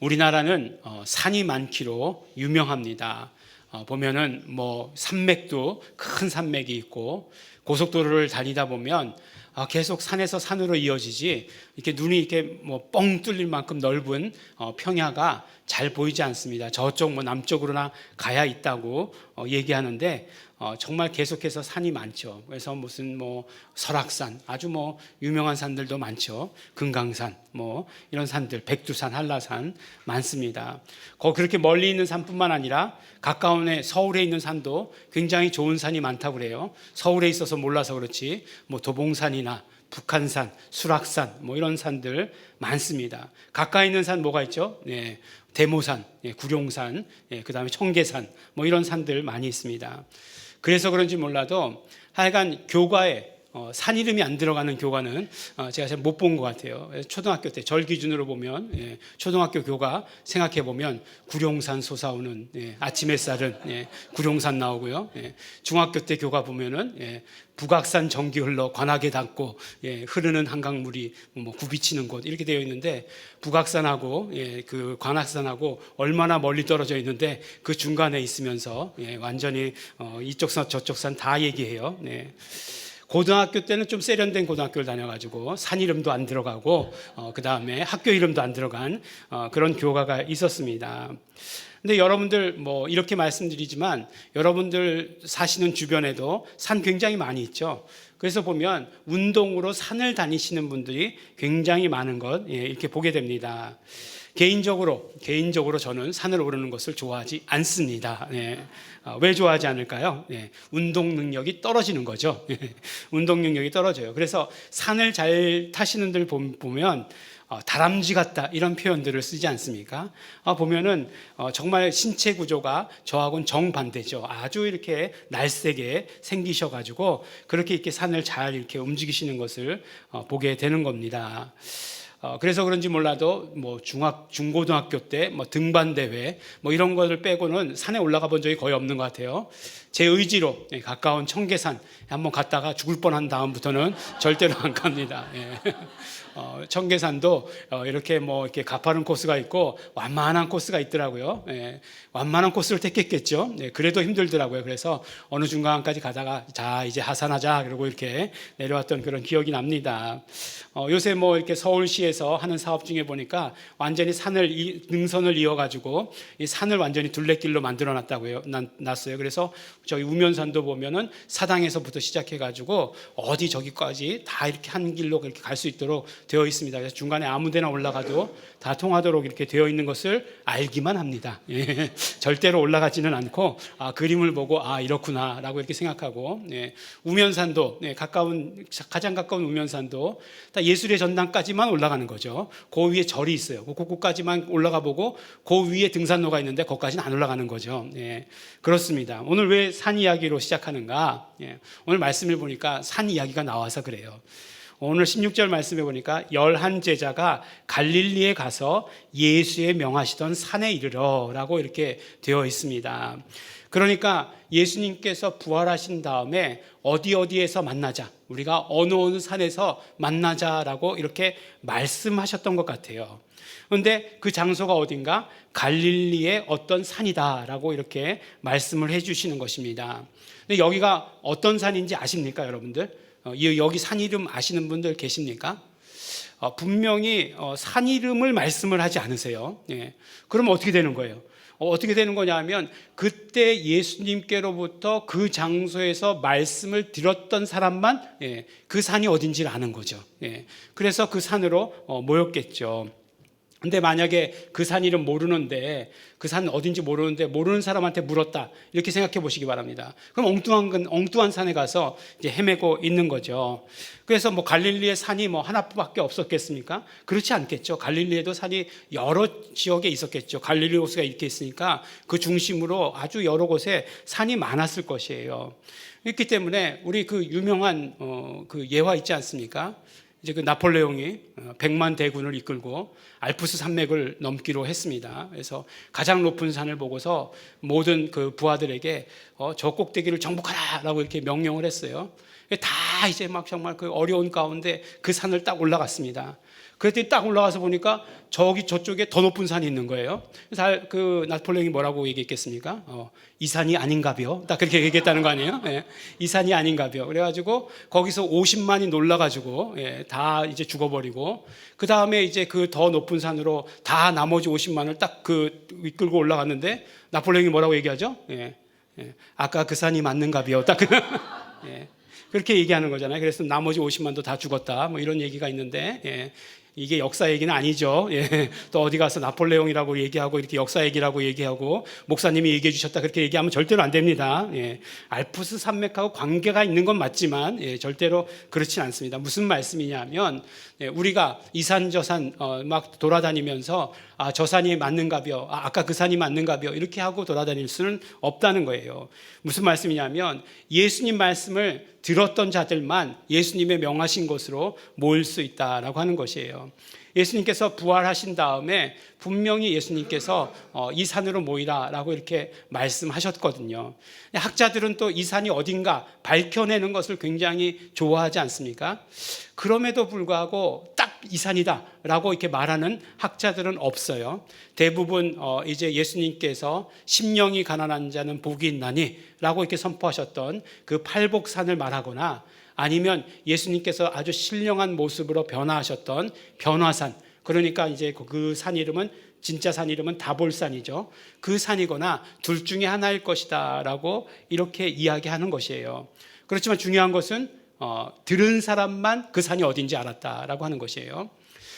우리나라는 산이 많기로 유명합니다. 보면은 뭐 산맥도 큰 산맥이 있고 고속도로를 달리다 보면 계속 산에서 산으로 이어지지 이렇게 눈이 이렇게 뭐 뻥 뚫릴 만큼 넓은 평야가 잘 보이지 않습니다. 저쪽 뭐 남쪽으로나 가야 있다고 얘기하는데 정말 계속해서 산이 많죠. 그래서 무슨 뭐 설악산, 아주 뭐 유명한 산들도 많죠. 금강산, 뭐 이런 산들, 백두산, 한라산 많습니다. 그렇게 멀리 있는 산뿐만 아니라 가까운 서울에 있는 산도 굉장히 좋은 산이 많다고 그래요. 서울에 있어서 몰라서 그렇지 뭐 도봉산이나 북한산, 수락산 뭐 이런 산들 많습니다. 가까이 있는 산 뭐가 있죠? 대모산, 구룡산, 그다음에 청계산 뭐 이런 산들 많이 있습니다. 그래서 그런지 몰라도 하여간 교과에 산 이름이 안 들어가는 교과는 제가 잘 못 본 것 같아요. 초등학교 때 절 기준으로 보면 초등학교 교과 생각해 보면 구룡산 솟아오는 아침 햇살은 구룡산 나오고요. 중학교 때 교과 보면은 북악산 정기 흘러 관악에 닿고 흐르는 한강물이 뭐 굽이치는 곳 이렇게 되어 있는데 북악산하고 그 관악산하고 얼마나 멀리 떨어져 있는데 그 중간에 있으면서 완전히 이쪽 산 저쪽 산 다 얘기해요. 고등학교 때는 좀 세련된 고등학교를 다녀가지고 산 이름도 안 들어가고 그 다음에 학교 이름도 안 들어간 그런 교과가 있었습니다. 근데 여러분들 뭐 이렇게 말씀드리지만 여러분들 사시는 주변에도 산 굉장히 많이 있죠. 그래서 보면 운동으로 산을 다니시는 분들이 굉장히 많은 것 이렇게 보게 됩니다. 개인적으로 저는 산을 오르는 것을 좋아하지 않습니다. 왜 좋아하지 않을까요? 운동 능력이 떨어지는 거죠. 운동 능력이 떨어져요. 그래서 산을 잘 타시는 분들 보면 다람쥐 같다 이런 표현들을 쓰지 않습니까? 보면은 정말 신체 구조가 저하고는 정반대죠. 아주 이렇게 날쌔게 생기셔가지고 그렇게 이렇게 산을 잘 이렇게 움직이시는 것을 보게 되는 겁니다. 그래서 그런지 몰라도 뭐 중고등학교 때 뭐 등반 대회 뭐 이런 것을 빼고는 산에 올라가 본 적이 거의 없는 것 같아요. 제 의지로 가까운 청계산 한번 갔다가 죽을 뻔한 다음부터는 절대로 안 갑니다. 청계산도 이렇게 뭐 이렇게 가파른 코스가 있고 완만한 코스가 있더라고요. 완만한 코스를 택했겠죠. 그래도 힘들더라고요. 그래서 어느 중간까지 가다가 자 이제 하산하자 그러고 이렇게 내려왔던 그런 기억이 납니다. 요새 뭐 이렇게 서울시에서 하는 사업 중에 보니까 완전히 능선을 이어가지고 이 산을 완전히 둘레길로 만들어놨다고요. 놨어요. 그래서 저희 우면산도 보면은 사당에서부터 시작해가지고 어디 저기까지 다 이렇게 한 길로 그렇게 갈 수 있도록 되어 있습니다. 그래서 중간에 아무데나 올라가도 다 통하도록 이렇게 되어 있는 것을 알기만 합니다. 절대로 올라가지는 않고 그림을 보고 이렇구나라고 이렇게 생각하고 우면산도 가장 가까운 우면산도 다 예술의 전당까지만 올라가는 거죠. 그 위에 절이 있어요. 그곳까지만 올라가 보고 그 위에 등산로가 있는데 거기까지는 안 올라가는 거죠. 그렇습니다. 오늘 왜 산 이야기로 시작하는가? 오늘 말씀을 보니까 산 이야기가 나와서 그래요. 오늘 16절 말씀해 보니까 11제자가 갈릴리에 가서 예수의 명하시던 산에 이르러 라고 이렇게 되어 있습니다. 그러니까 예수님께서 부활하신 다음에 어디에서 만나자, 우리가 어느 산에서 만나자라고 이렇게 말씀하셨던 것 같아요. 그런데 그 장소가 어딘가 갈릴리의 어떤 산이다라고 이렇게 말씀을 해주시는 것입니다. 근데 여기가 어떤 산인지 아십니까, 여러분들? 여기 산 이름 아시는 분들 계십니까? 분명히 산 이름을 말씀을 하지 않으세요. 그러면 어떻게 되는 거예요? 어떻게 되는 거냐 하면 그때 예수님께로부터 그 장소에서 말씀을 들었던 사람만 그 산이 어딘지를 아는 거죠. 그래서 그 산으로 모였겠죠. 근데 만약에 그 산 이름 모르는데 그 산 어딘지 모르는데 모르는 사람한테 물었다 이렇게 생각해 보시기 바랍니다. 그럼 엉뚱한 산에 가서 이제 헤매고 있는 거죠. 그래서 뭐 갈릴리의 산이 뭐 하나밖에 없었겠습니까? 그렇지 않겠죠. 갈릴리에도 산이 여러 지역에 있었겠죠. 갈릴리 호수가 이렇게 있으니까 그 중심으로 아주 여러 곳에 산이 많았을 것이에요. 그렇기 때문에 우리 그 유명한 그 예화 있지 않습니까? 이제 그 나폴레옹이 100만 대군을 이끌고 알프스 산맥을 넘기로 했습니다. 그래서 가장 높은 산을 보고서 모든 그 부하들에게 저 꼭대기를 정복하라라고 이렇게 명령을 했어요. 다 이제 막 정말 그 어려운 가운데 그 산을 딱 올라갔습니다. 그랬더니 딱 올라가서 보니까 저쪽에 더 높은 산이 있는 거예요. 그래서 그 나폴레옹이 뭐라고 얘기했겠습니까? 이 산이 아닌가벼. 딱 그렇게 얘기했다는 거 아니에요? 예, 이 산이 아닌가벼. 그래가지고 거기서 50만이 놀라가지고 예, 다 이제 죽어버리고 그 다음에 이제 그 더 높은 산으로 다 나머지 50만을 딱 이끌고 올라갔는데 나폴레옹이 뭐라고 얘기하죠? 예, 예, 아까 그 산이 맞는가벼. 딱 예, 그렇게 얘기하는 거잖아요. 그래서 나머지 50만도 다 죽었다. 뭐 이런 얘기가 있는데 예, 이게 역사 얘기는 아니죠. 예, 또 어디 가서 나폴레옹이라고 얘기하고 이렇게 역사 얘기라고 얘기하고 목사님이 얘기해 주셨다 그렇게 얘기하면 절대로 안 됩니다. 예, 알프스 산맥하고 관계가 있는 건 맞지만 예, 절대로 그렇진 않습니다. 무슨 말씀이냐면 예, 우리가 이 산 저 산 막 돌아다니면서 저 산이 맞는가벼, 아까 그 산이 맞는가벼 이렇게 하고 돌아다닐 수는 없다는 거예요. 무슨 말씀이냐면 예수님 말씀을 들었던 자들만 예수님의 명하신 것으로 모일 수 있다라고 하는 것이에요. 예수님께서 부활하신 다음에 분명히 예수님께서 이 산으로 모이라라고 이렇게 말씀하셨거든요. 학자들은 또 이 산이 어딘가 밝혀내는 것을 굉장히 좋아하지 않습니까? 그럼에도 불구하고 딱 이 산이다라고 이렇게 말하는 학자들은 없어요. 대부분 이제 예수님께서 심령이 가난한 자는 복이 있나니라고 이렇게 선포하셨던 그 팔복산을 말하거나 아니면 예수님께서 아주 신령한 모습으로 변화하셨던 변화산, 그러니까 이제 그 산 이름은 진짜 산 이름은 다볼산이죠. 그 산이거나 둘 중에 하나일 것이다 라고 이렇게 이야기하는 것이에요. 그렇지만 중요한 것은 들은 사람만 그 산이 어딘지 알았다라고 하는 것이에요.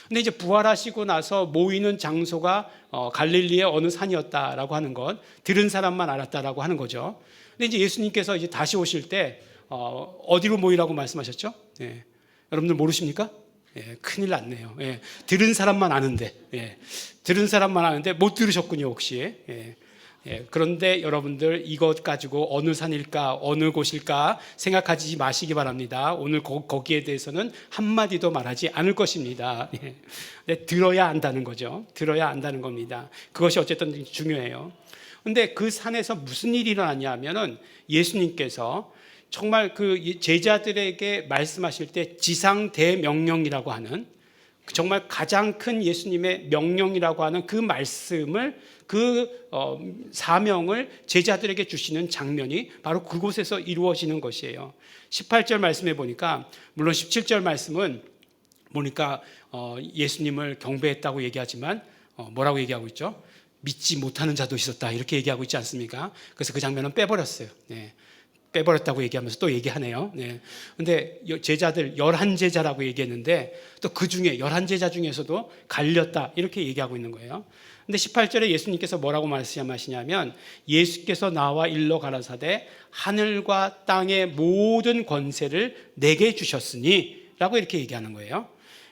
근데 이제 부활하시고 나서 모이는 장소가 갈릴리의 어느 산이었다라고 하는 것, 들은 사람만 알았다라고 하는 거죠. 근데 이제 예수님께서 이제 다시 오실 때 어디로 모이라고 말씀하셨죠? 예. 여러분들 모르십니까? 예, 큰일 났네요. 예, 들은 사람만 아는데, 예, 들은 사람만 아는데 못 들으셨군요, 혹시. 예, 예, 그런데 여러분들 이것 가지고 어느 산일까, 어느 곳일까 생각하지 마시기 바랍니다. 오늘 거기에 대해서는 한마디도 말하지 않을 것입니다. 예, 근데 들어야 안다는 거죠. 들어야 안다는 겁니다. 그것이 어쨌든 중요해요. 근데 그 산에서 무슨 일이 일어났냐 하면은 예수님께서 정말 그 제자들에게 말씀하실 때 지상대명령이라고 하는 정말 가장 큰 예수님의 명령이라고 하는 그 말씀을 사명을 제자들에게 주시는 장면이 바로 그곳에서 이루어지는 것이에요. 18절 말씀에 보니까 물론 17절 말씀은 보니까 예수님을 경배했다고 얘기하지만 뭐라고 얘기하고 있죠? 믿지 못하는 자도 있었다 이렇게 얘기하고 있지 않습니까? 그래서 그 장면은 빼버렸어요. 네. 빼버렸다고 얘기하면서 또 얘기하네요. 네. 근데 제자들 11제자라고 얘기했는데 또 그 중에 11제자 중에서도 갈렸다 이렇게 얘기하고 있는 거예요. 근데 18절에 예수님께서 뭐라고 말씀하시냐면 예수께서 나와 일러 가라사대 하늘과 땅의 모든 권세를 내게 주셨으니 라고 이렇게 얘기하는 거예요.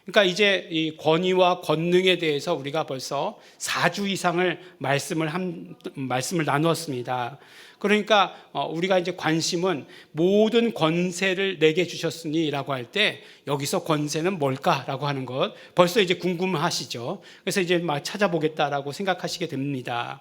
그러니까 이제 이 권위와 권능에 대해서 우리가 벌써 4주 이상을 말씀을 나누었습니다. 그러니까 우리가 이제 관심은 모든 권세를 내게 주셨으니라고 할 때 여기서 권세는 뭘까라고 하는 것 벌써 이제 궁금하시죠. 그래서 이제 막 찾아보겠다라고 생각하시게 됩니다.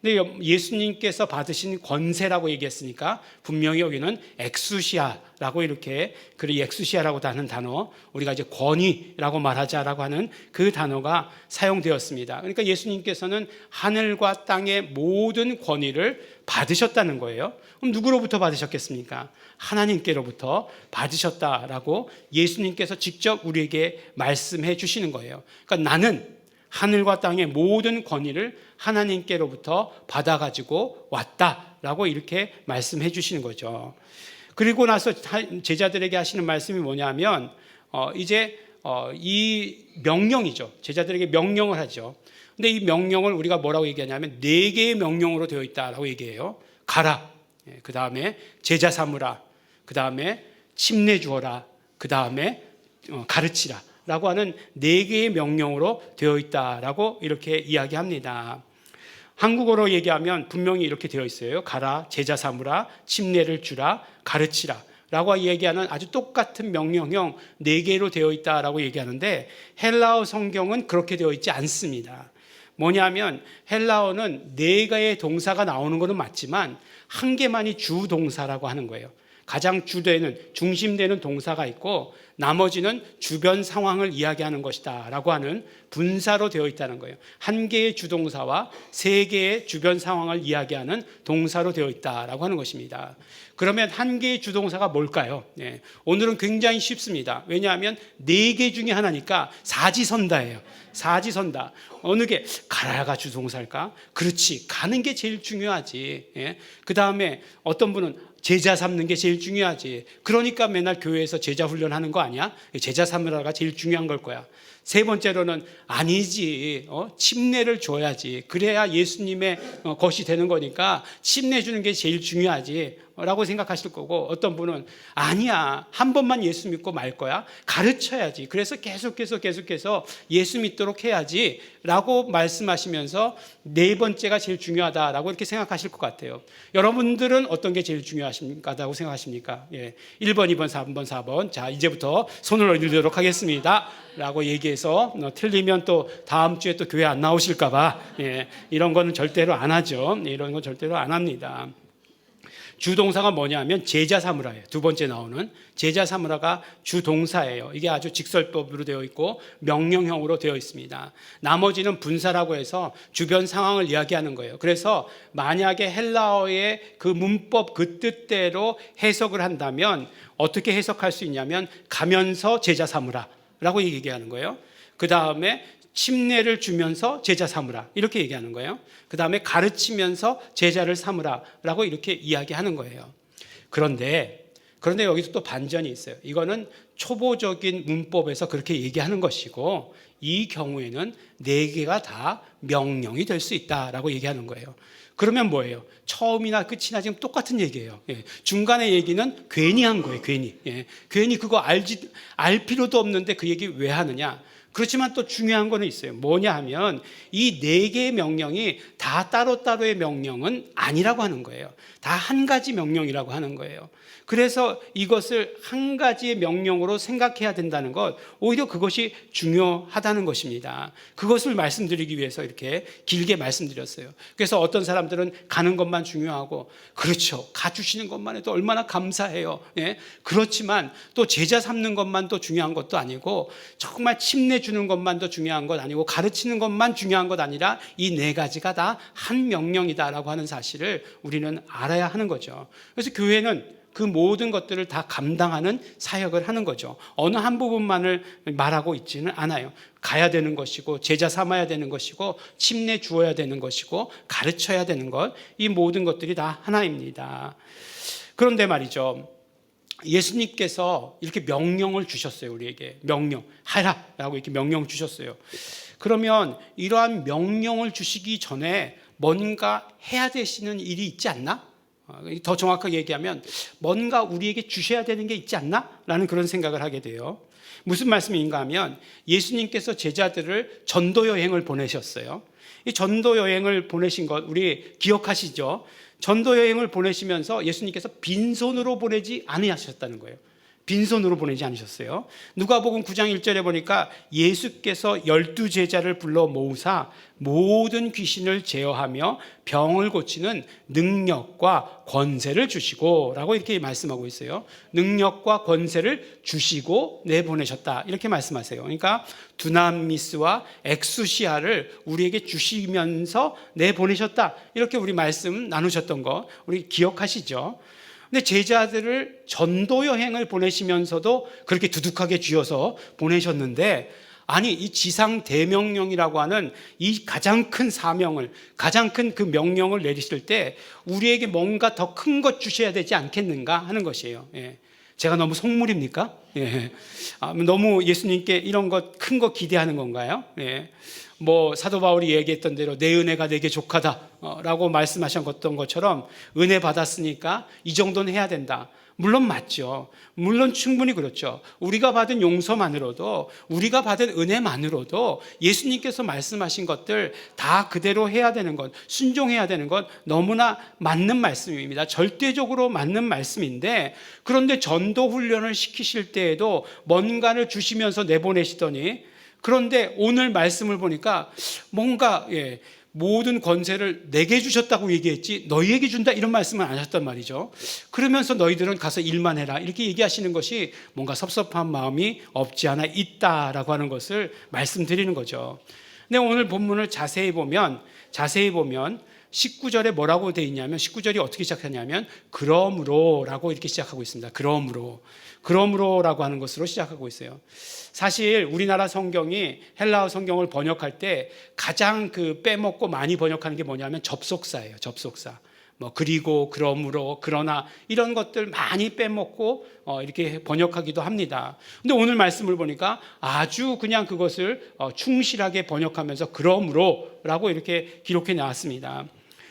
근데 예수님께서 받으신 권세라고 얘기했으니까 분명히 여기는 엑수시아라고 이렇게 엑수시아라고 하는 단어 우리가 이제 권위라고 말하자라고 하는 그 단어가 사용되었습니다. 그러니까 예수님께서는 하늘과 땅의 모든 권위를 받으셨다는 거예요. 그럼 누구로부터 받으셨겠습니까? 하나님께로부터 받으셨다라고 예수님께서 직접 우리에게 말씀해 주시는 거예요. 그러니까 나는 하늘과 땅의 모든 권위를 하나님께로부터 받아가지고 왔다라고 이렇게 말씀해 주시는 거죠. 그리고 나서 제자들에게 하시는 말씀이 뭐냐면 이제 이 명령이죠. 제자들에게 명령을 하죠. 근데 이 명령을 우리가 뭐라고 얘기하냐면 4개의 명령으로 되어 있다라고 얘기해요. 가라, 그 다음에 제자 삼으라, 그 다음에 침례 주어라, 그 다음에 가르치라 라고 하는 4개의 명령으로 되어 있다라고 이렇게 이야기합니다. 한국어로 얘기하면 분명히 이렇게 되어 있어요. 가라, 제자 삼으라, 침례를 주라, 가르치라 라고 얘기하는 아주 똑같은 명령형 4개로 되어 있다라고 얘기하는데 헬라어 성경은 그렇게 되어 있지 않습니다. 뭐냐면 헬라어는 4개의 동사가 나오는 것은 맞지만 한 개만이 주동사라고 하는 거예요. 가장 중심되는 동사가 있고 나머지는 주변 상황을 이야기하는 것이다 라고 하는 분사로 되어 있다는 거예요. 한 개의 주동사와 세 개의 주변 상황을 이야기하는 동사로 되어 있다라고 하는 것입니다. 그러면 한 개의 주동사가 뭘까요? 네. 오늘은 굉장히 쉽습니다. 왜냐하면 네 개 중에 하나니까 사지선다예요. 사지선다. 어느 게 가라가 주동사일까? 그렇지. 가는 게 제일 중요하지. 예. 그 다음에 어떤 분은 제자 삼는 게 제일 중요하지. 그러니까 맨날 교회에서 제자 훈련하는 거 아니야? 제자 삼으라가 제일 중요한 걸 거야. 세 번째로는 아니지. 침례를 줘야지. 그래야 예수님의 것이 되는 거니까 침례 주는 게 제일 중요하지 라고 생각하실 거고, 어떤 분은 아니야, 한 번만 예수 믿고 말 거야. 가르쳐야지. 그래서 계속해서 예수 믿도록 해야지 라고 말씀하시면서 네 번째가 제일 중요하다라고 이렇게 생각하실 것 같아요. 여러분들은 어떤 게 제일 중요하다고 생각하십니까? 예. 1번, 2번, 3번, 4번. 자, 이제부터 손을 올리도록 하겠습니다 라고 얘기해서 틀리면 또 다음 주에 또 교회 안 나오실까봐, 예, 이런 거는 절대로 안 하죠. 이런 건 절대로 안 합니다. 주동사가 뭐냐면 제자 삼으라예요. 두 번째 나오는 제자 삼으라가 주동사예요. 이게 아주 직설법으로 되어 있고 명령형으로 되어 있습니다. 나머지는 분사라고 해서 주변 상황을 이야기하는 거예요. 그래서 만약에 헬라어의 그 문법 그 뜻대로 해석을 한다면 어떻게 해석할 수 있냐면 가면서 제자 삼으라 라고 얘기하는 거예요. 그 다음에 침례를 주면서 제자 삼으라 이렇게 얘기하는 거예요. 그 다음에 가르치면서 제자를 삼으라 라고 이렇게 이야기하는 거예요. 그런데 여기서 또 반전이 있어요. 이거는 초보적인 문법에서 그렇게 얘기하는 것이고, 이 경우에는 네 개가 다 명령이 될 수 있다라고 얘기하는 거예요. 그러면 뭐예요? 처음이나 끝이나 지금 똑같은 얘기예요. 예. 중간에 얘기는 괜히 한 거예요. 괜히. 예. 괜히 그거 알 필요도 없는데 그 얘기 왜 하느냐? 그렇지만 또 중요한 거는 있어요. 뭐냐 하면 이 네 개의 명령이 다 따로따로의 명령은 아니라고 하는 거예요. 다 한 가지 명령이라고 하는 거예요. 그래서 이것을 한 가지의 명령으로 생각해야 된다는 것, 오히려 그것이 중요하다는 것입니다. 그것을 말씀드리기 위해서 이렇게 길게 말씀드렸어요. 그래서 어떤 사람들은 가는 것만 중요하고, 그렇죠, 가주시는 것만 해도 얼마나 감사해요. 예? 그렇지만 또 제자 삼는 것만 또 중요한 것도 아니고, 정말 침례 주는 것만도 중요한 것 아니고, 가르치는 것만 중요한 것 아니라 이 네 가지가 다 한 명령이다라고 하는 사실을 우리는 알아야 하는 거죠. 그래서 교회는 그 모든 것들을 다 감당하는 사역을 하는 거죠. 어느 한 부분만을 말하고 있지는 않아요. 가야 되는 것이고, 제자 삼아야 되는 것이고, 침례 주어야 되는 것이고, 가르쳐야 되는 것, 이 모든 것들이 다 하나입니다. 그런데 말이죠, 예수님께서 이렇게 명령을 주셨어요. 우리에게 명령, 하라라고 이렇게 명령 주셨어요. 그러면 이러한 명령을 주시기 전에 뭔가 해야 되시는 일이 있지 않나? 더 정확하게 얘기하면 뭔가 우리에게 주셔야 되는 게 있지 않나? 라는 그런 생각을 하게 돼요. 무슨 말씀인가 하면 예수님께서 제자들을 전도 여행을 보내셨어요. 이 전도 여행을 보내신 것 우리 기억하시죠? 전도 여행을 보내시면서 예수님께서 빈손으로 보내지 않으셨다는 거예요. 빈손으로 보내지 않으셨어요. 누가복음 9장 1절에 보니까 예수께서 12제자를 불러 모으사 모든 귀신을 제어하며 병을 고치는 능력과 권세를 주시고 라고 이렇게 말씀하고 있어요. 능력과 권세를 주시고 내보내셨다 이렇게 말씀하세요. 그러니까 두나미스와 엑수시아를 우리에게 주시면서 내보내셨다 이렇게 우리 말씀 나누셨던 거 우리 기억하시죠? 근데 제자들을 전도 여행을 보내시면서도 그렇게 두둑하게 쥐어서 보내셨는데, 아니 이 지상 대명령이라고 하는 이 가장 큰 사명을, 가장 큰 그 명령을 내리실 때 우리에게 뭔가 더 큰 것 주셔야 되지 않겠는가 하는 것이에요. 예. 제가 너무 속물입니까? 예. 너무 예수님께 이런 것 큰 거 기대하는 건가요? 예. 뭐 사도 바울이 얘기했던 대로 내 은혜가 내게 족하다 라고 말씀하셨던 것처럼 은혜 받았으니까 이 정도는 해야 된다. 물론 맞죠. 물론 충분히 그렇죠. 우리가 받은 용서만으로도, 우리가 받은 은혜만으로도 예수님께서 말씀하신 것들 다 그대로 해야 되는 것, 순종해야 되는 것 너무나 맞는 말씀입니다. 절대적으로 맞는 말씀인데, 그런데 전도 훈련을 시키실 때에도 뭔가를 주시면서 내보내시더니, 그런데 오늘 말씀을 보니까 뭔가 모든 권세를 내게 주셨다고 얘기했지 너희에게 준다 이런 말씀은 안 하셨단 말이죠. 그러면서 너희들은 가서 일만 해라 이렇게 얘기하시는 것이 뭔가 섭섭한 마음이 없지 않아 있다라고 하는 것을 말씀드리는 거죠. 근데 오늘 본문을 자세히 보면 19절에 뭐라고 되어 있냐면 19절이 어떻게 시작하냐면 그러므로라고 이렇게 시작하고 있습니다. 그러므로라고 하는 것으로 시작하고 있어요. 사실 우리나라 성경이 헬라어 성경을 번역할 때 가장 빼먹고 많이 번역하는 게 뭐냐면 접속사예요. 접속사. 그리고 그러므로 그러나 이런 것들 많이 빼먹고 이렇게 번역하기도 합니다. 근데 오늘 말씀을 보니까 아주 그냥 그것을 충실하게 번역하면서 그러므로라고 이렇게 기록해 나왔습니다.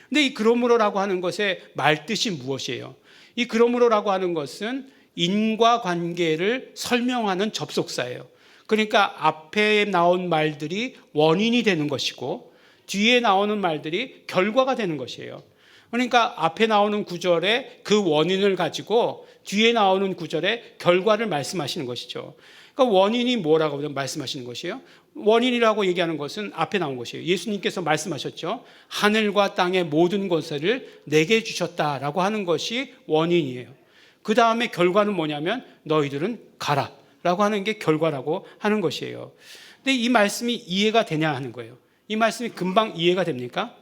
근데 이 그러므로라고 하는 것의 말뜻이 무엇이에요? 이 그러므로라고 하는 것은 인과관계를 설명하는 접속사예요. 그러니까 앞에 나온 말들이 원인이 되는 것이고 뒤에 나오는 말들이 결과가 되는 것이에요. 그러니까 앞에 나오는 구절에 그 원인을 가지고 뒤에 나오는 구절에 결과를 말씀하시는 것이죠. 그러니까 원인이 뭐라고 말씀하시는 것이에요? 원인이라고 얘기하는 것은 앞에 나온 것이에요. 예수님께서 말씀하셨죠. 하늘과 땅의 모든 권세를 내게 주셨다라고 하는 것이 원인이에요. 그 다음에 결과는 뭐냐면 너희들은 가라 라고 하는 게 결과라고 하는 것이에요. 근데 이 말씀이 이해가 되냐 하는 거예요. 이 말씀이 금방 이해가 됩니까?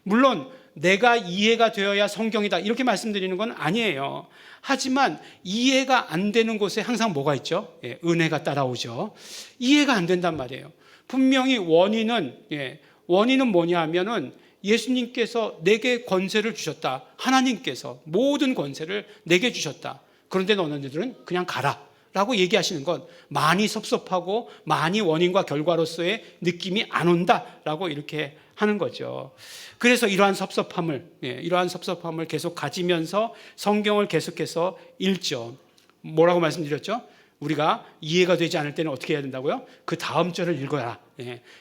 물론 내가 이해가 되어야 성경이다 이렇게 말씀드리는 건 아니에요. 하지만 이해가 안 되는 곳에 항상 뭐가 있죠? 은혜가 따라오죠. 이해가 안 된단 말이에요. 분명히 원인은 뭐냐 하면은 예수님께서 내게 권세를 주셨다. 하나님께서 모든 권세를 내게 주셨다. 그런데 너네들은 그냥 가라 라고 얘기하시는 건 많이 섭섭하고 많이 원인과 결과로서의 느낌이 안 온다라고 이렇게 하는 거죠. 그래서 이러한 섭섭함을 계속 가지면서 성경을 계속해서 읽죠. 뭐라고 말씀드렸죠? 우리가 이해가 되지 않을 때는 어떻게 해야 된다고요? 그 다음 절을 읽어라.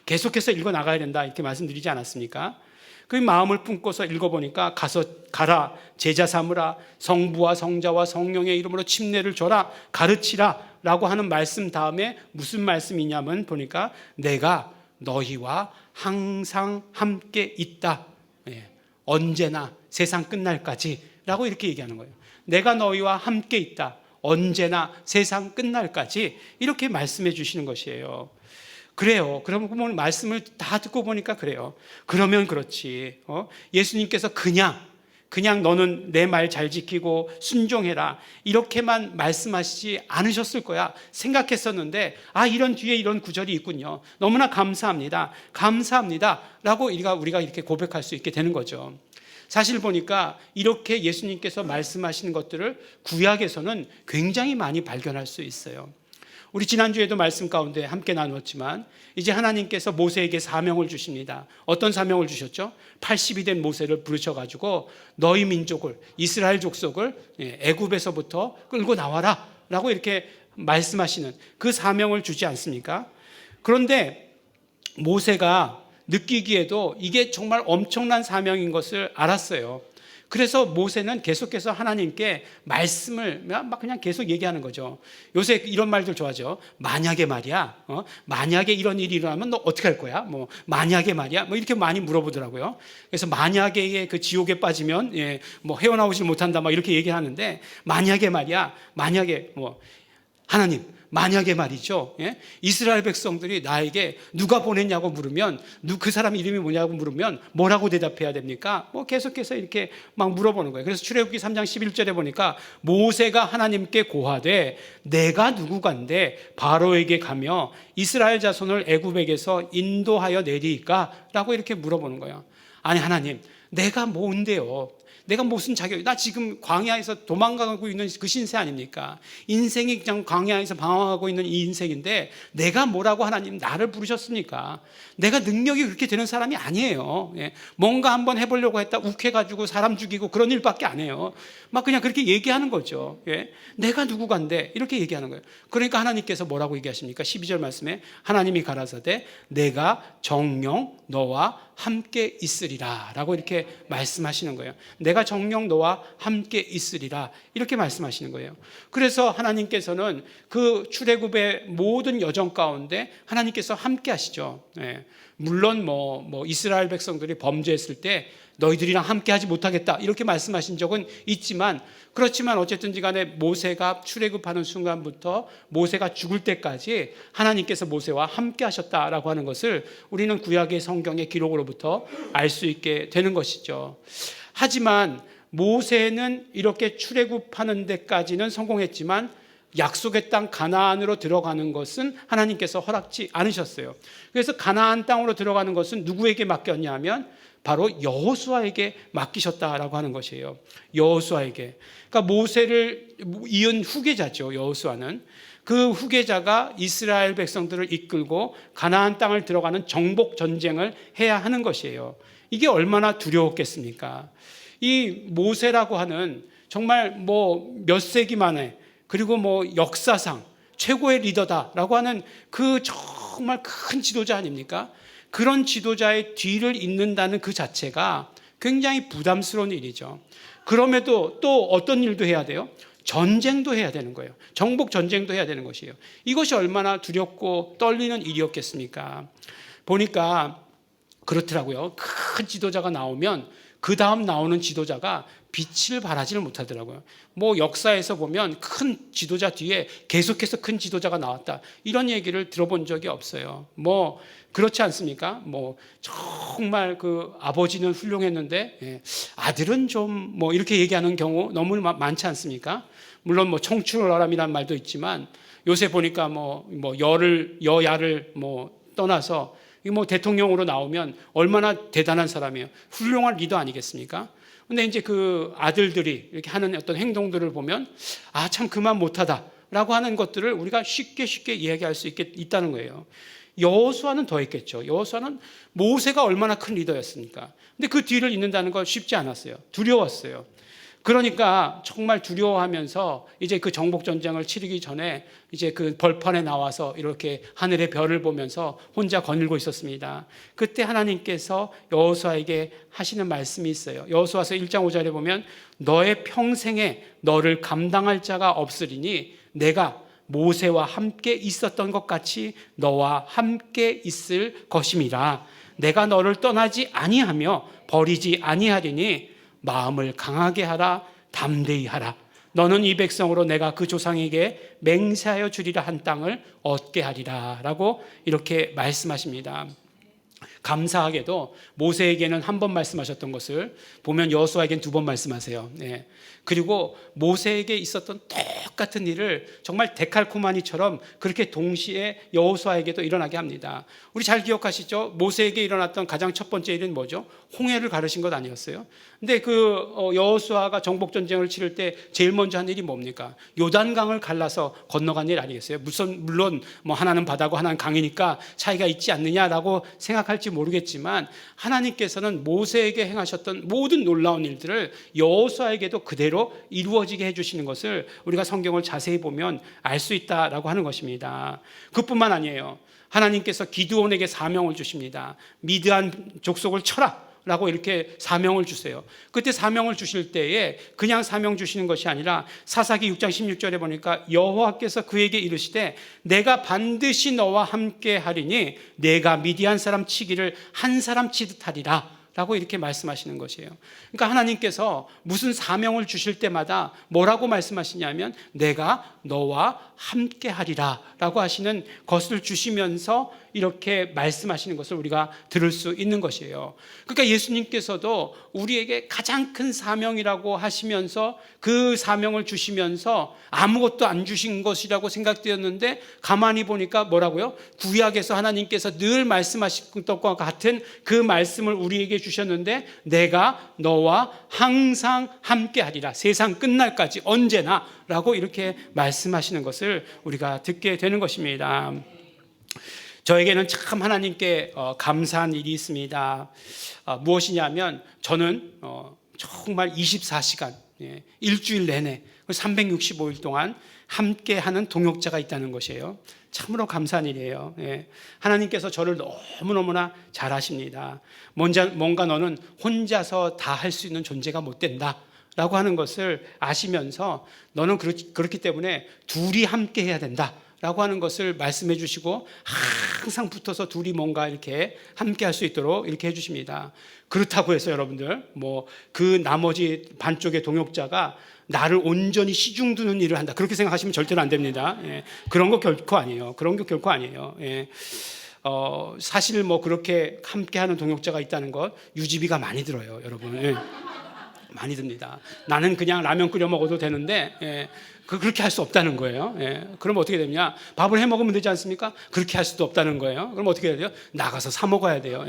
계속해서 읽어 나가야 된다 이렇게 말씀드리지 않았습니까? 그 마음을 품고서 읽어보니까 가라 제자 삼으라 성부와 성자와 성령의 이름으로 침례를 줘라 가르치라 라고 하는 말씀 다음에 무슨 말씀이냐면 보니까 내가 너희와 항상 함께 있다. 언제나 세상 끝날까지 라고 이렇게 얘기하는 거예요. 내가 너희와 함께 있다. 언제나 세상 끝날까지 이렇게 말씀해 주시는 것이에요. 그래요. 그러면 말씀을 다 듣고 보니까 그래요. 그러면 그렇지. 예수님께서 그냥 너는 내 말 잘 지키고 순종해라 이렇게만 말씀하시지 않으셨을 거야 생각했었는데 이런 뒤에 이런 구절이 있군요. 너무나 감사합니다 라고 우리가 이렇게 고백할 수 있게 되는 거죠. 사실 보니까 이렇게 예수님께서 말씀하시는 것들을 구약에서는 굉장히 많이 발견할 수 있어요. 우리 지난주에도 말씀 가운데 함께 나누었지만 이제 하나님께서 모세에게 사명을 주십니다. 어떤 사명을 주셨죠? 80이 된 모세를 부르셔가지고 너희 민족을 이스라엘 족속을 애굽에서부터 끌고 나와라 라고 이렇게 말씀하시는 그 사명을 주지 않습니까? 그런데 모세가 느끼기에도 이게 정말 엄청난 사명인 것을 알았어요. 그래서 모세는 계속해서 하나님께 말씀을 막 그냥 계속 얘기하는 거죠. 요새 이런 말들 좋아하죠. 만약에 말이야, 만약에 이런 일이 일어나면 너 어떻게 할 거야? 만약에 말이야, 이렇게 많이 물어보더라고요. 그래서 만약에 그 지옥에 빠지면 헤어나오지 못한다, 이렇게 얘기하는데 만약에 말이야, 하나님. 만약에 말이죠. 이스라엘 백성들이 나에게 누가 보냈냐고 물으면 그 사람 이름이 뭐냐고 물으면 뭐라고 대답해야 됩니까? 계속해서 이렇게 막 물어보는 거예요. 그래서 출애굽기 3장 11절에 보니까 모세가 하나님께 고하되 내가 누구간데 바로에게 가며 이스라엘 자손을 애굽에게서 인도하여 내리까? 라고 이렇게 물어보는 거예요. 아니 하나님 내가 뭔데요? 내가 무슨 자격이, 나 지금 광야에서 도망가고 있는 그 신세 아닙니까? 인생이 그냥 광야에서 방황하고 있는 이 인생인데 내가 뭐라고 하나님 나를 부르셨습니까? 내가 능력이 그렇게 되는 사람이 아니에요. 뭔가 한번 해보려고 했다 욱해가지고 사람 죽이고 그런 일밖에 안 해요. 막 그냥 그렇게 얘기하는 거죠. 내가 누구간데 이렇게 얘기하는 거예요. 그러니까 하나님께서 뭐라고 얘기하십니까? 12절 말씀에 하나님이 가라사대 내가 정녕 너와 함께 있으리라 라고 이렇게 말씀하시는 거예요. 내가 내가 정녕 너와 함께 있으리라 이렇게 말씀하시는 거예요. 그래서 하나님께서는 그 출애굽의 모든 여정 가운데 하나님께서 함께 하시죠. 물론 이스라엘 백성들이 범죄했을 때 너희들이랑 함께 하지 못하겠다 이렇게 말씀하신 적은 있지만, 그렇지만 어쨌든지 간에 모세가 출애굽하는 순간부터 모세가 죽을 때까지 하나님께서 모세와 함께 하셨다라고 하는 것을 우리는 구약의 성경의 기록으로부터 알 수 있게 되는 것이죠. 하지만 모세는 이렇게 출애굽하는 데까지는 성공했지만 약속의 땅 가나안으로 들어가는 것은 하나님께서 허락지 않으셨어요. 그래서 가나안 땅으로 들어가는 것은 누구에게 맡겼냐면 바로 여호수아에게 맡기셨다라고 하는 것이에요. 여호수아에게. 그러니까 모세를 이은 후계자죠. 여호수아는. 그 후계자가 이스라엘 백성들을 이끌고 가나안 땅을 들어가는 정복 전쟁을 해야 하는 것이에요. 이게 얼마나 두려웠겠습니까? 이 모세라고 하는 정말 몇 세기 만에, 그리고 역사상 최고의 리더다라고 하는 그 정말 큰 지도자 아닙니까? 그런 지도자의 뒤를 잇는다는 그 자체가 굉장히 부담스러운 일이죠. 그럼에도 또 어떤 일도 해야 돼요? 전쟁도 해야 되는 거예요. 정복 전쟁도 해야 되는 것이에요. 이것이 얼마나 두렵고 떨리는 일이었겠습니까? 보니까 그렇더라고요. 큰 지도자가 나오면 그 다음 나오는 지도자가 빛을 발하지를 못하더라고요. 역사에서 보면 큰 지도자 뒤에 계속해서 큰 지도자가 나왔다, 이런 얘기를 들어본 적이 없어요. 그렇지 않습니까? 정말 그 아버지는 훌륭했는데 아들은 좀 이렇게 얘기하는 경우 너무 많지 않습니까? 물론 청출어람이라는 말도 있지만 요새 보니까 여야를 떠나서 대통령으로 나오면 얼마나 대단한 사람이에요. 훌륭한 리더 아니겠습니까? 근데 이제 그 아들들이 이렇게 하는 어떤 행동들을 보면 참 그만 못하다라고 하는 것들을 우리가 쉽게 이야기할 수 있다는 거예요. 여호수아는 더 했겠죠. 여호수아는 모세가 얼마나 큰 리더였습니까? 근데 그 뒤를 잇는다는 건 쉽지 않았어요. 두려웠어요. 그러니까 정말 두려워하면서 이제 그 정복 전쟁을 치르기 전에 이제 그 벌판에 나와서 이렇게 하늘의 별을 보면서 혼자 거닐고 있었습니다. 그때 하나님께서 여호수아에게 하시는 말씀이 있어요. 여호수아서 1장 5절에 보면 너의 평생에 너를 감당할 자가 없으리니 내가 모세와 함께 있었던 것 같이 너와 함께 있을 것임이라. 내가 너를 떠나지 아니하며 버리지 아니하리니 마음을 강하게 하라, 담대히 하라. 너는 이 백성으로 내가 그 조상에게 맹세하여 주리라 한 땅을 얻게 하리라 라고 이렇게 말씀하십니다. 감사하게도 모세에게는 한 번 말씀하셨던 것을 보면 여호수아에게는 2번 말씀하세요. 그리고 모세에게 있었던 똑같은 일을 정말 데칼코마니처럼 그렇게 동시에 여호수아에게도 일어나게 합니다. 우리 잘 기억하시죠? 모세에게 일어났던 가장 첫 번째 일은 뭐죠? 홍해를 가르신 것 아니었어요? 근데 여호수아가 정복 전쟁을 치를 때 제일 먼저 한 일이 뭡니까? 요단강을 갈라서 건너간 일 아니겠어요? 물론 하나는 바다고 하나는 강이니까 차이가 있지 않느냐라고 생각할지 모르겠지만 하나님께서는 모세에게 행하셨던 모든 놀라운 일들을 여호수아에게도 그대로 이루어지게 해주시는 것을 우리가 성경을 자세히 보면 알 수 있다라고 하는 것입니다. 그뿐만 아니에요. 하나님께서 기드온에게 사명을 주십니다. 미드안 족속을 쳐라 라고 이렇게 사명을 주세요. 그때 사명을 주실 때에 그냥 사명 주시는 것이 아니라 사사기 6장 16절에 보니까 여호와께서 그에게 이르시되 내가 반드시 너와 함께 하리니 내가 미디안 사람 치기를 한 사람 치듯 하리라 라고 이렇게 말씀하시는 것이에요. 그러니까 하나님께서 무슨 사명을 주실 때마다 뭐라고 말씀하시냐면 내가 너와 함께 하리라 라고 하시는 것을 주시면서 이렇게 말씀하시는 것을 우리가 들을 수 있는 것이에요. 그러니까 예수님께서도 우리에게 가장 큰 사명이라고 하시면서 그 사명을 주시면서 아무것도 안 주신 것이라고 생각되었는데 가만히 보니까 뭐라고요? 구약에서 하나님께서 늘 말씀하신 것과 같은 그 말씀을 우리에게 주셨는데 내가 너와 항상 함께 하리라. 세상 끝날까지 언제나 라고 이렇게 말씀하시는 것을 우리가 듣게 되는 것입니다. 저에게는 참 하나님께 감사한 일이 있습니다. 무엇이냐면 저는 정말 24시간 일주일 내내 365일 동안 함께하는 동역자가 있다는 것이에요. 참으로 감사한 일이에요. 예. 하나님께서 저를 너무너무나 잘 아십니다. 뭔가 너는 혼자서 다 할 수 있는 존재가 못 된다 라고 하는 것을 아시면서 너는 그렇기 때문에 둘이 함께 해야 된다 라고 하는 것을 말씀해 주시고 항상 붙어서 둘이 뭔가 이렇게 함께 할 수 있도록 이렇게 해 주십니다. 그렇다고 해서 여러분들 그 나머지 반쪽의 동역자가 나를 온전히 시중 두는 일을 한다 그렇게 생각하시면 절대로 안 됩니다. 예. 그런 거 결코 아니에요. 그런 게 결코 아니에요. 예. 사실 그렇게 함께하는 동역자가 있다는 것 유지비가 많이 들어요, 여러분. 예. 많이 듭니다. 나는 그냥 라면 끓여 먹어도 되는데 그렇게 할 수 없다는 거예요. 그럼 어떻게 되냐? 밥을 해 먹으면 되지 않습니까? 그렇게 할 수도 없다는 거예요. 그럼 어떻게 해야 돼요? 나가서 사 먹어야 돼요.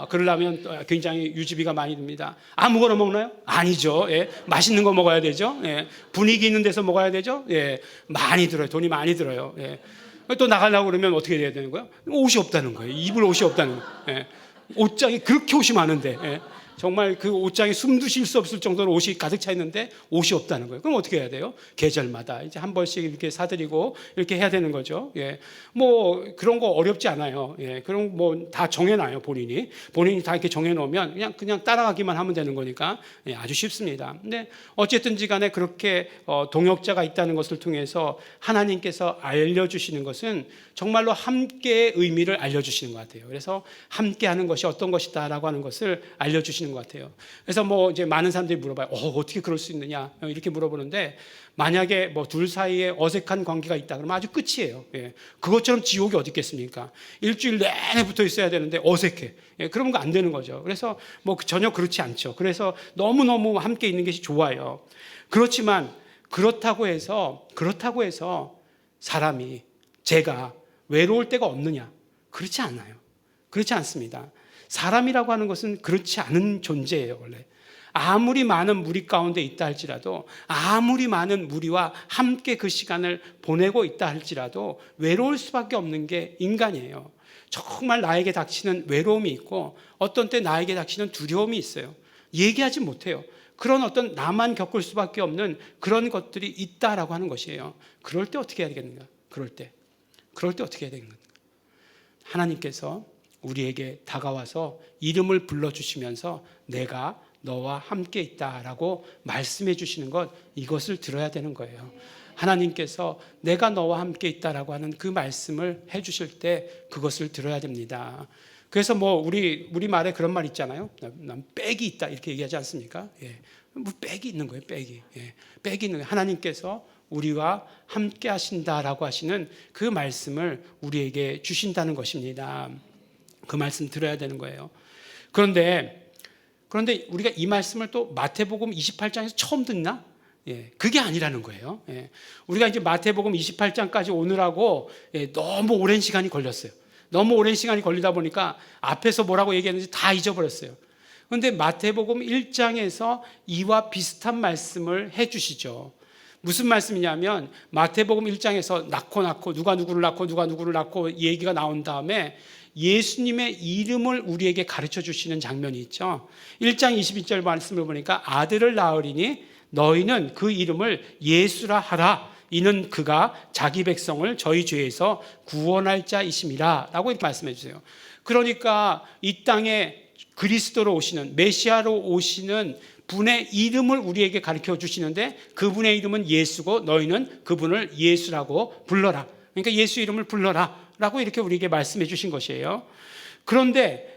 그러려면 굉장히 유지비가 많이 듭니다. 아무거나 먹나요? 아니죠. 맛있는 거 먹어야 되죠. 분위기 있는 데서 먹어야 되죠. 많이 들어요. 돈이 많이 들어요. 또 나가려고 그러면 어떻게 해야 되는 거예요? 옷이 없다는 거예요. 입을 옷이 없다는 거예요. 옷장에 그렇게 옷이 많은데 정말 그 옷장에 숨도 쉴 수 없을 정도로 옷이 가득 차 있는데 옷이 없다는 거예요. 그럼 어떻게 해야 돼요? 계절마다 이제 한 번씩 이렇게 사드리고 이렇게 해야 되는 거죠. 그런 거 어렵지 않아요. 그런 다 정해놔요. 본인이 다 이렇게 정해놓으면 그냥 따라가기만 하면 되는 거니까 아주 쉽습니다. 근데 어쨌든지 간에 그렇게 동역자가 있다는 것을 통해서 하나님께서 알려주시는 것은 정말로 함께의 의미를 알려주시는 것 같아요. 그래서 함께하는 것이 어떤 것이다라고 하는 것을 알려주시는 것 같아요. 그래서 이제 많은 사람들이 물어봐요. 어떻게 그럴 수 있느냐 이렇게 물어보는데 만약에 둘 사이에 어색한 관계가 있다 그러면 아주 끝이에요. 그것처럼 지옥이 어디 있겠습니까? 일주일 내내 붙어 있어야 되는데 어색해. 그런 거 안 되는 거죠. 그래서 전혀 그렇지 않죠. 그래서 너무너무 함께 있는 것이 좋아요. 그렇지만 그렇다고 해서 사람이 제가 외로울 때가 없느냐? 그렇지 않아요. 그렇지 않습니다. 사람이라고 하는 것은 그렇지 않은 존재예요, 원래. 아무리 많은 무리 가운데 있다 할지라도, 아무리 많은 무리와 함께 그 시간을 보내고 있다 할지라도 외로울 수밖에 없는 게 인간이에요. 정말 나에게 닥치는 외로움이 있고 어떤 때 나에게 닥치는 두려움이 있어요. 얘기하지 못해요. 그런 어떤 나만 겪을 수밖에 없는 그런 것들이 있다라고 하는 것이에요. 그럴 때 어떻게 해야 되겠는가? 그럴 때 어떻게 해야 되는가? 하나님께서 우리에게 다가와서 이름을 불러주시면서 내가 너와 함께 있다라고 말씀해 주시는 것, 이것을 들어야 되는 거예요. 하나님께서 내가 너와 함께 있다라고 하는 그 말씀을 해 주실 때 그것을 들어야 됩니다. 그래서 우리 말에 그런 말 있잖아요. 난 빽이 있다 이렇게 얘기하지 않습니까? 빽이 있는 거예요. 빽이 있는 거예요. 하나님께서 우리와 함께 하신다라고 하시는 그 말씀을 우리에게 주신다는 것입니다. 그 말씀 들어야 되는 거예요. 그런데 우리가 이 말씀을 또 마태복음 28장에서 처음 듣나? 그게 아니라는 거예요. 우리가 이제 마태복음 28장까지 오느라고 너무 오랜 시간이 걸렸어요. 너무 오랜 시간이 걸리다 보니까 앞에서 뭐라고 얘기했는지 다 잊어버렸어요. 그런데 마태복음 1장에서 이와 비슷한 말씀을 해 주시죠. 무슨 말씀이냐면 마태복음 1장에서 낳고 누가 누구를 낳고 얘기가 나온 다음에 예수님의 이름을 우리에게 가르쳐 주시는 장면이 있죠. 1장 22절 말씀을 보니까 아들을 낳으리니 너희는 그 이름을 예수라 하라. 이는 그가 자기 백성을 저희 죄에서 구원할 자이심이라 라고 이렇게 말씀해 주세요. 그러니까 이 땅에 그리스도로 오시는 메시아로 오시는 분의 이름을 우리에게 가르쳐 주시는데 그분의 이름은 예수고 너희는 그분을 예수라고 불러라. 그러니까 예수 이름을 불러라 라고 이렇게 우리에게 말씀해 주신 것이에요. 그런데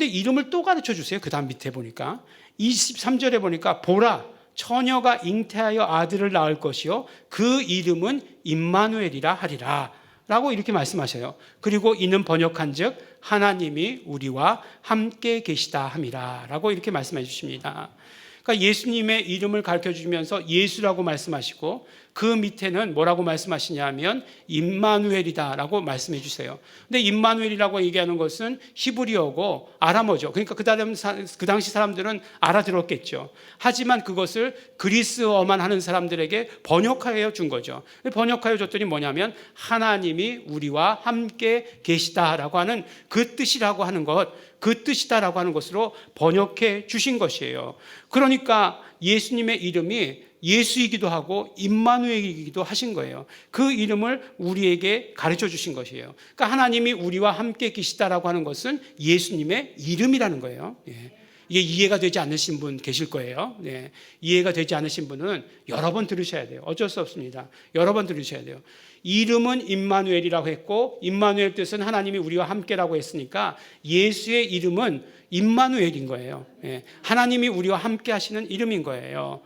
이름을 또 가르쳐 주세요. 그 다음 밑에 보니까 23절에 보니까 보라 처녀가 잉태하여 아들을 낳을 것이요 그 이름은 임마누엘이라 하리라 라고 이렇게 말씀하셔요. 그리고 이는 번역한즉 하나님이 우리와 함께 계시다 함이라 라고 이렇게 말씀해 주십니다. 그러니까 예수님의 이름을 가르쳐 주시면서 예수라고 말씀하시고 그 밑에는 뭐라고 말씀하시냐면 임마누엘이다라고 말씀해 주세요. 근데 임마누엘이라고 얘기하는 것은 히브리어고 아람어죠. 그러니까 그 당시 사람들은 알아들었겠죠. 하지만 그것을 그리스어만 하는 사람들에게 번역하여 준 거죠. 번역하여 줬더니 뭐냐면 하나님이 우리와 함께 계시다라고 하는 그 뜻이라고 하는 것, 그 뜻이다라고 하는 것으로 번역해 주신 것이에요. 그러니까 예수님의 이름이 예수이기도 하고 임마누엘이기도 하신 거예요. 그 이름을 우리에게 가르쳐 주신 것이에요. 그러니까 하나님이 우리와 함께 계시다라고 하는 것은 예수님의 이름이라는 거예요. 이게 이해가 되지 않으신 분 계실 거예요. 이해가 되지 않으신 분은 여러 번 들으셔야 돼요. 어쩔 수 없습니다. 여러 번 들으셔야 돼요. 이름은 임마누엘이라고 했고, 임마누엘 뜻은 하나님이 우리와 함께라고 했으니까 예수의 이름은 임마누엘인 거예요. 하나님이 우리와 함께 하시는 이름인 거예요.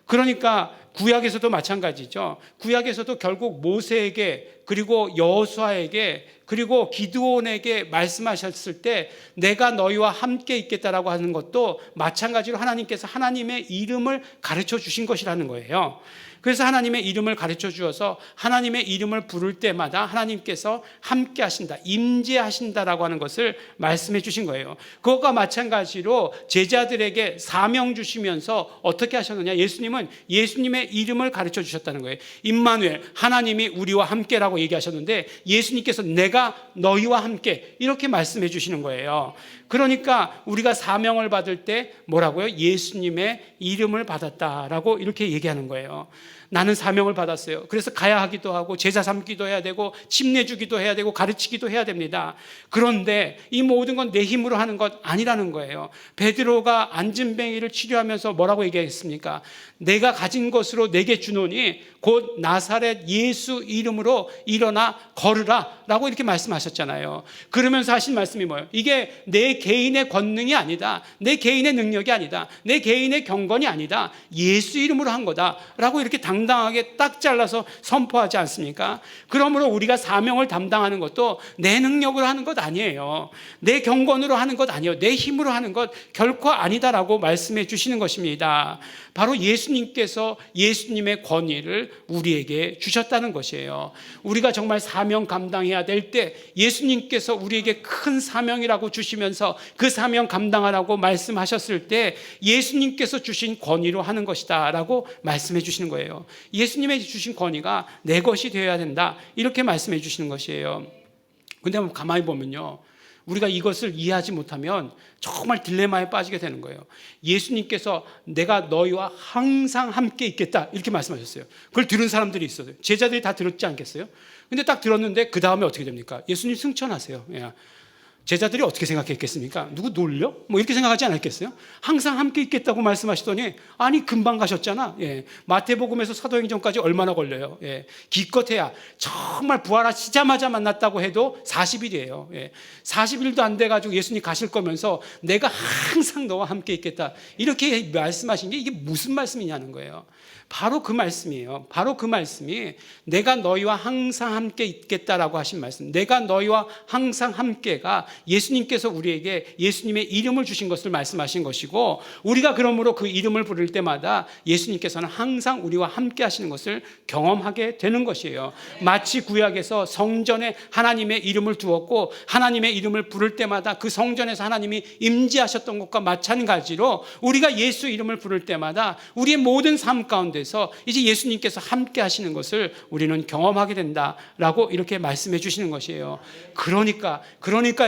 그러니까 구약에서도 마찬가지죠. 구약에서도 결국 모세에게, 그리고 여호수아에게, 그리고 기드온에게 말씀하셨을 때 내가 너희와 함께 있겠다라고 하는 것도 마찬가지로 하나님께서 하나님의 이름을 가르쳐 주신 것이라는 거예요. 그래서 하나님의 이름을 가르쳐 주어서 하나님의 이름을 부를 때마다 하나님께서 함께 하신다, 임재하신다라고 하는 것을 말씀해 주신 거예요. 그것과 마찬가지로 제자들에게 사명 주시면서 어떻게 하셨느냐, 예수님은 예수님의 이름을 가르쳐 주셨다는 거예요. 임마누엘, 하나님이 우리와 함께라고 얘기하셨는데 예수님께서 내가 너희와 함께 이렇게 말씀해 주시는 거예요. 그러니까 우리가 사명을 받을 때 뭐라고요? 예수님의 이름을 받았다라고 이렇게 얘기하는 거예요. 나는 사명을 받았어요. 그래서 가야 하기도 하고 제자 삼기도 해야 되고 침례주기도 해야 되고 가르치기도 해야 됩니다. 그런데 이 모든 건 내 힘으로 하는 것 아니라는 거예요. 베드로가 안진뱅이를 치료하면서 뭐라고 얘기했습니까? 내가 가진 것으로 내게 주노니 곧 나사렛 예수 이름으로 일어나 걸으라 라고 이렇게 말씀하셨잖아요. 그러면서 하신 말씀이 뭐예요? 이게 내 개인의 권능이 아니다, 내 개인의 능력이 아니다, 내 개인의 경건이 아니다, 예수 이름으로 한 거다 라고 이렇게 당당하게 딱 잘라서 선포하지 않습니까? 그러므로 우리가 사명을 담당하는 것도 내 능력으로 하는 것 아니에요. 내 경건으로 하는 것 아니에요. 내 힘으로 하는 것 결코 아니다라고 말씀해 주시는 것입니다. 바로 예수님께서 예수님의 권위를 우리에게 주셨다는 것이에요. 우리가 정말 사명 감당해야 될 때 예수님께서 우리에게 큰 사명이라고 주시면서 그 사명 감당하라고 말씀하셨을 때 예수님께서 주신 권위로 하는 것이다 라고 말씀해 주시는 거예요. 예수님의 주신 권위가 내 것이 되어야 된다, 이렇게 말씀해 주시는 것이에요. 근데 한번 가만히 보면요, 우리가 이것을 이해하지 못하면 정말 딜레마에 빠지게 되는 거예요. 예수님께서 내가 너희와 항상 함께 있겠다 이렇게 말씀하셨어요. 그걸 들은 사람들이 있어요. 제자들이 다 들었지 않겠어요? 근데 딱 들었는데 그 다음에 어떻게 됩니까? 예수님 승천하세요. 제자들이 어떻게 생각했겠습니까? 누구 놀려? 뭐 이렇게 생각하지 않았겠어요? 항상 함께 있겠다고 말씀하시더니 아니 금방 가셨잖아. 마태복음에서 사도행전까지 얼마나 걸려요? 기껏해야 정말 부활하시자마자 만났다고 해도 40일이에요. 40일도 안 돼가지고 예수님 가실 거면서 내가 항상 너와 함께 있겠다 이렇게 말씀하신 게 이게 무슨 말씀이냐는 거예요. 바로 그 말씀이에요. 바로 그 말씀이 내가 너희와 항상 함께 있겠다라고 하신 말씀, 내가 너희와 항상 함께가 예수님께서 우리에게 예수님의 이름을 주신 것을 말씀하신 것이고, 우리가 그러므로 그 이름을 부를 때마다 예수님께서는 항상 우리와 함께 하시는 것을 경험하게 되는 것이에요. 마치 구약에서 성전에 하나님의 이름을 두었고 하나님의 이름을 부를 때마다 그 성전에서 하나님이 임재하셨던 것과 마찬가지로 우리가 예수 이름을 부를 때마다 우리의 모든 삶 가운데서 이제 예수님께서 함께 하시는 것을 우리는 경험하게 된다라고 이렇게 말씀해 주시는 것이에요. 그러니까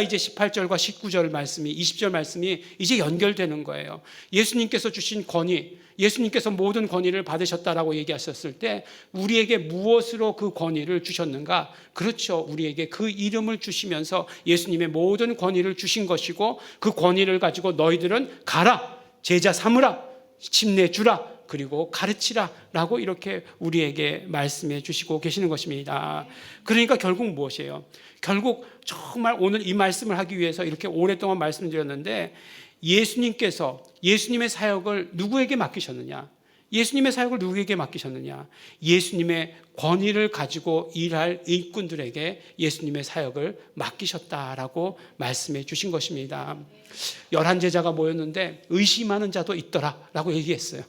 이제 18절과 19절 말씀이, 20절 말씀이 이제 연결되는 거예요. 예수님께서 주신 권위, 예수님께서 모든 권위를 받으셨다라고 얘기하셨을 때 우리에게 무엇으로 그 권위를 주셨는가? 그렇죠. 우리에게 그 이름을 주시면서 예수님의 모든 권위를 주신 것이고, 그 권위를 가지고 너희들은 가라, 제자 삼으라, 침례 주라, 그리고 가르치라 라고 이렇게 우리에게 말씀해 주시고 계시는 것입니다. 그러니까 결국 무엇이에요? 결국 정말 오늘 이 말씀을 하기 위해서 이렇게 오랫동안 말씀드렸는데, 예수님께서 예수님의 사역을 누구에게 맡기셨느냐? 예수님의 사역을 누구에게 맡기셨느냐? 예수님의 권위를 가지고 일할 일꾼들에게 예수님의 사역을 맡기셨다라고 말씀해 주신 것입니다. 11제자가 모였는데 의심하는 자도 있더라라고 얘기했어요.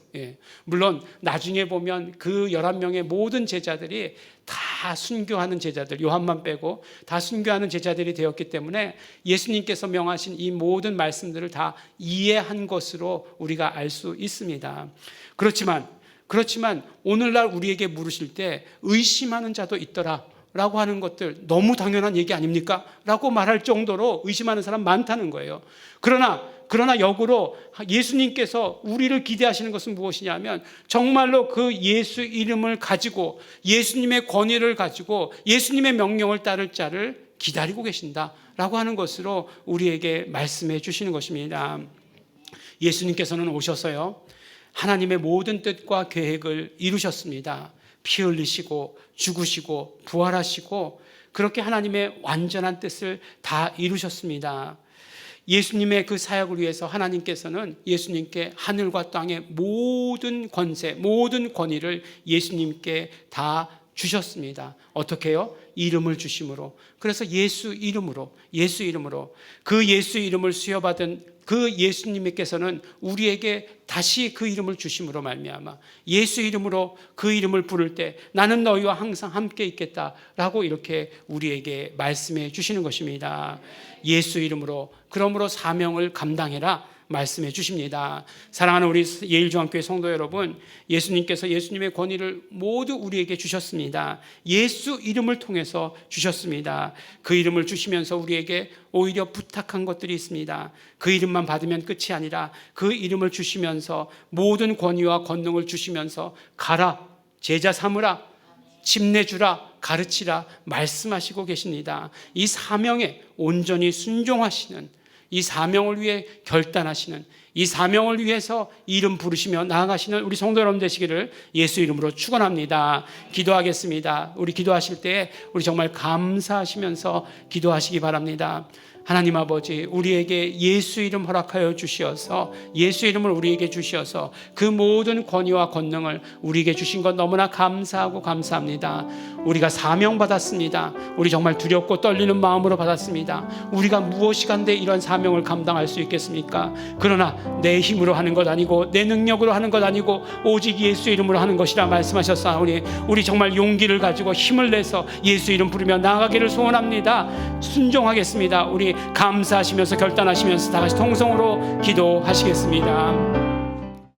물론 나중에 보면 그 11명의 모든 제자들이 다 순교하는 제자들, 요한만 빼고 다 순교하는 제자들이 되었기 때문에 예수님께서 명하신 이 모든 말씀들을 다 이해한 것으로 우리가 알 수 있습니다. 그렇지만 오늘날 우리에게 물으실 때 의심하는 자도 있더라 라고 하는 것들 너무 당연한 얘기 아닙니까? 라고 말할 정도로 의심하는 사람 많다는 거예요. 그러나 그러나 역으로 예수님께서 우리를 기대하시는 것은 무엇이냐면 정말로 그 예수 이름을 가지고 예수님의 권위를 가지고 예수님의 명령을 따를 자를 기다리고 계신다라고 하는 것으로 우리에게 말씀해 주시는 것입니다. 예수님께서는 오셔서요, 하나님의 모든 뜻과 계획을 이루셨습니다. 피 흘리시고 죽으시고 부활하시고 그렇게 하나님의 완전한 뜻을 다 이루셨습니다. 예수님의 그 사역을 위해서 하나님께서는 예수님께 하늘과 땅의 모든 권세, 모든 권위를 예수님께 다 주셨습니다. 어떻게 해요? 이름을 주심으로. 그래서 예수 이름으로 그 예수 이름을 수여받은 그 예수님께서는 우리에게 다시 그 이름을 주심으로 말미암아 예수 이름으로 그 이름을 부를 때 나는 너희와 항상 함께 있겠다라고 이렇게 우리에게 말씀해 주시는 것입니다. 예수 이름으로, 그러므로 사명을 감당해라 말씀해 주십니다. 사랑하는 우리 예일중앙교회 성도 여러분, 예수님께서 예수님의 권위를 모두 우리에게 주셨습니다. 예수 이름을 통해서 주셨습니다. 그 이름을 주시면서 우리에게 오히려 부탁한 것들이 있습니다. 그 이름만 받으면 끝이 아니라 그 이름을 주시면서 모든 권위와 권능을 주시면서 가라, 제자 삼으라, 침내주라, 가르치라 말씀하시고 계십니다. 이 사명에 온전히 순종하시는, 이 사명을 위해 결단하시는, 이 사명을 위해서 이름 부르시며 나아가시는 우리 성도 여러분 되시기를 예수 이름으로 축원합니다. 기도하겠습니다. 우리 기도하실 때 우리 정말 감사하시면서 기도하시기 바랍니다. 하나님 아버지, 우리에게 예수 이름 허락하여 주시어서, 예수 이름을 우리에게 주시어서 그 모든 권위와 권능을 우리에게 주신 것 너무나 감사하고 감사합니다. 우리가 사명받았습니다. 우리 정말 두렵고 떨리는 마음으로 받았습니다. 우리가 무엇이 간데 이런 사명을 감당할 수 있겠습니까? 그러나 내 힘으로 하는 것 아니고 내 능력으로 하는 것 아니고 오직 예수 이름으로 하는 것이라 말씀하셨사오니 우리 정말 용기를 가지고 힘을 내서 예수 이름 부르며 나아가기를 소원합니다. 순종하겠습니다. 우리 감사하시면서 결단하시면서 다같이 통성으로 기도하시겠습니다.